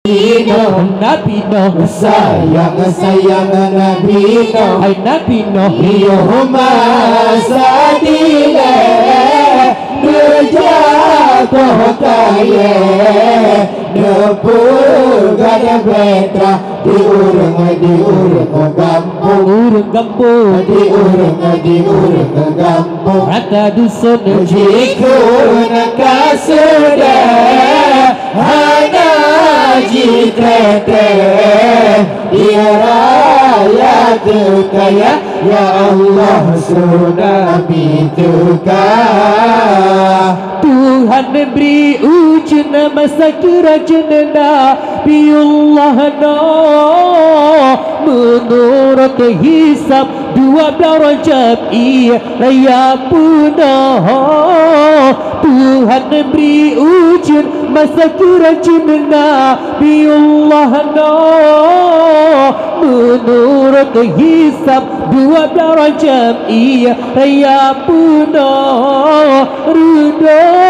Nabi Nuh, sayang Nabi Nuh, hai Nabi Nuh, Yahuma sadile Nujatoh kaya Nepur gada betra Diurung gampung urung kampung, Diurung gampung rata dusun, Jikun kasudah Hana jikrete Ya raya kaya Ya Allah tsunami Tuhan memberi ujian masa kerajaan Nabiullah menurut hisab 12 Rajab ia punah. Tuhan memberi ujian masa kerajaan Nabiullah menurut hisab 12 Rajab ia punah. Reda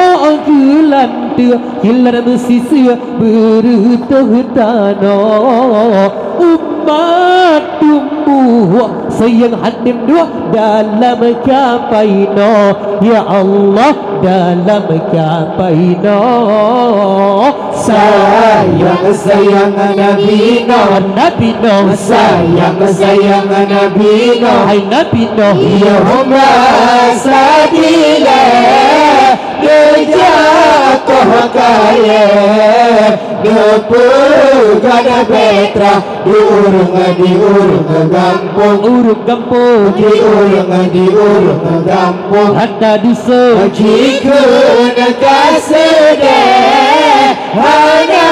gelanda hilar bersisa berutuh tanah. Umat tumbuh sayang hadim dua dalam kapaina. Ya Allah dalam kapaina. Sayang Nabi Nuh, Nabi Nuh, sayang Nabi Nuh, hai Nabi Nuh, Yahuma sadile Nujatoh kaya Nepur gada betra Diurung gampung urung kampung, Diurung gampung hatta dusun, Jikun kasudah Hana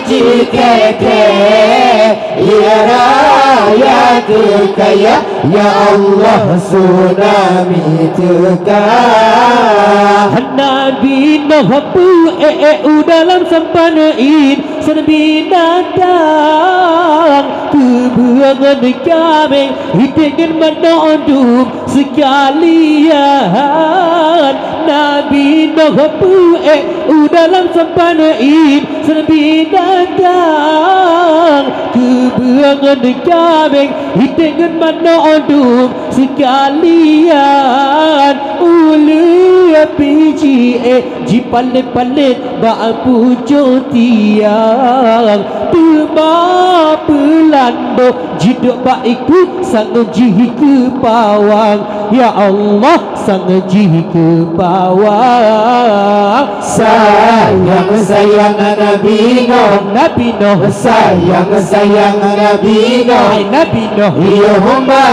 jikete Ya raya kaya Ya Allah tsunami Nabi Nuh dalam sampanain binatang kebuangan kami dengan menondum sekalian. Nabi Nuh dalam sampanain binatang kebuangan kami dengan menondum sekalian. Ulu biji jipalit-palit bak pucuk tiang Tuma pelando jiduk bak ikut sang jihi ke pawang. Ya Allah sang jihi ke pawang. Sayang Nabi Nuh, Nabi Nuh, sayang Nabi Nuh, hai Nabi Nuh, Yahuma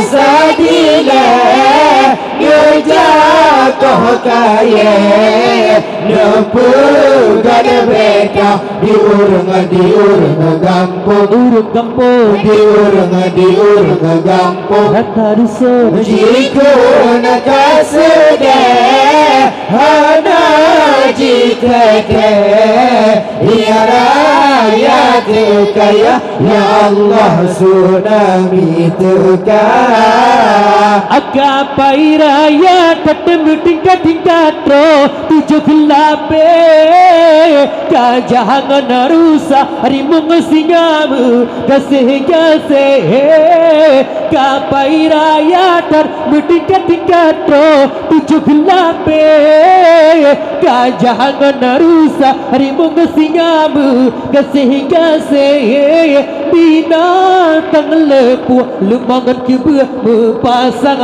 sadile Nujatoh kaya Nepur gada beta Diurung gampung urung kampung, Diurung gampung hatta dusun, Jikun kasudah Hana jikete Ya raya kaya Ya Allah tsunami Akapai raya tetap tingkat-tingkat roh 7 gelape kajangan rusak harimau singamu kasih kapai raya tetap tingkat-tingkat roh 7 gelape kajangan rusak harimau singamu kasih binatang lepuh lumangan kebua pasang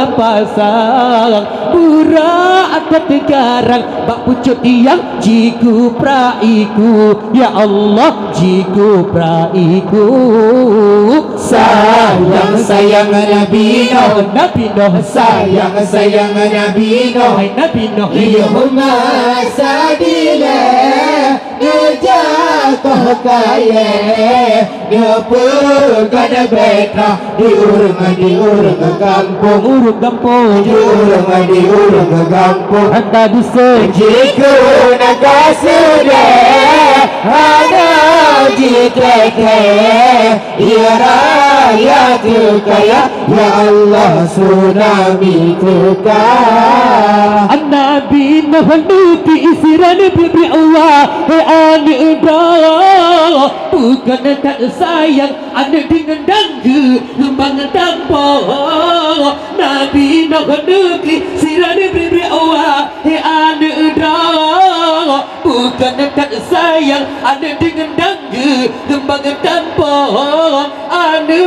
burak atas tegarang bak pucuk tiang jiku praiku. Ya Allah jiku praiku. Sayang Nabi Nuh, Nabi Nuh, sayang Nabi Nuh, hai Nabi Nuh, Yahuma sadile Nujatoh kaya Nepur gada betra Diurung gampung urung kampung, Diurung gampung hatta dusun, Jikun kasudah Hana jikete Ya raya kaya Ya Allah tsunami Nabi Nuh nuti isiran bibri Allah an bukan tak sayang ada dengan dangga lembang tanpa Nabi nak negeri sirane beri awak ada dah bukan tak sayang ada dengan dangga lembang tanpa ada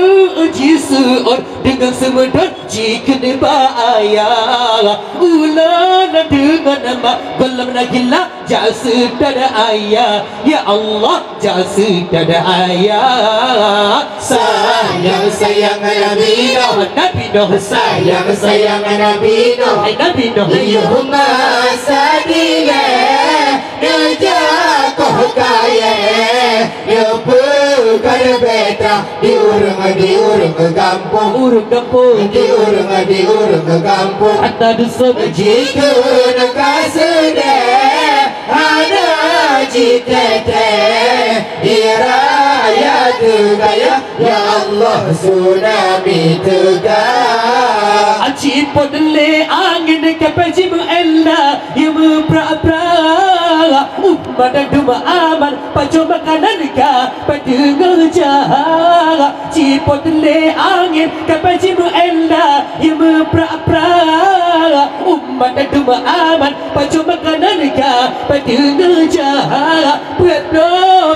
jisuun dengan semedon jika dibayar ulan dengan nama belum nagilah jasa tada ayah ya Allah jasa tada ayah sayang Nabi Nuh sayang Nabi Nuh Allahumma sadile Najak kau kaya Ya bukan betra Diurung kampung Diurung kampung Hatta dusun Jika nak sedih Ada jitete Iraya tegaya Ya Allah tsunami tegak Acip podle angin kapaji mu'ella Yumu pra-pra Ummah duma aman Pacu makanan ka Padengar jahat Cipodle angin kapaji mu'ella Yumu pra-pra Ummah duma aman Pacu makanan ka Padengar jahat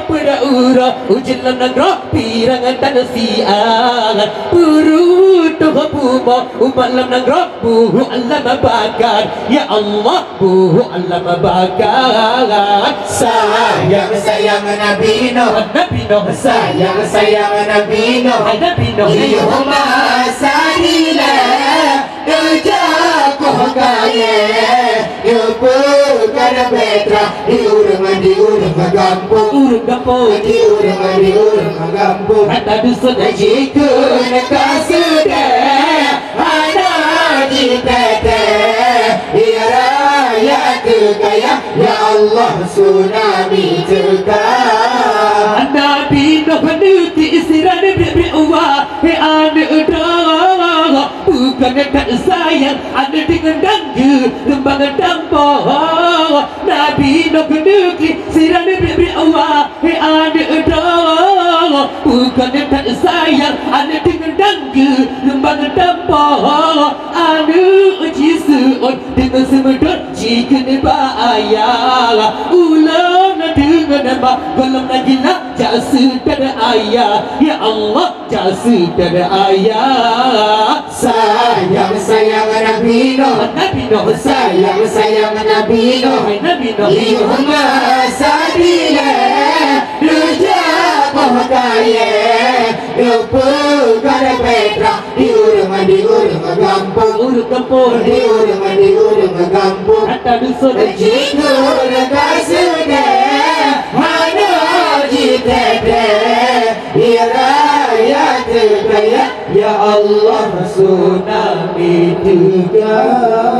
Pura-ura Ujilan nagro Pirangan tanah siangan Puru Tuha puma Umat lam nagro Buhu alam bakar Ya Allah Buhu alam bakar Sayang Nabi Nuh sayang Nabi Nuh Allahumma sadila Najak kau kaya Ya bukan betra Diurung kampung Diurung kampung Hatta dusun Jika nak sedih Ada jitete Ya rakyat kaya Ya Allah tsunami tegak Nabi Nuh menuti istirahat beri uang ada dah bukan tak sayang ada dengan dangga lembang tanpa Nabi Nuh menuti istirahat beri uang ada dah bukan tak sayang ada dengan dangga lembang tanpa ada jisuun dengan semedon jika dibayar ulang dengan nama golong nagilah jasa tada ayah ya Allah jasa tada ayah sayang Nabi Nuh sayang Nabi Nuh Allahumma sadila Najak kau kaya Ya bukan betra Diurung kampung Diurung kampung Hatta dusun Jika nak sedih Mana jitete Ya rakyat kaya Ya Allah tsunami tegak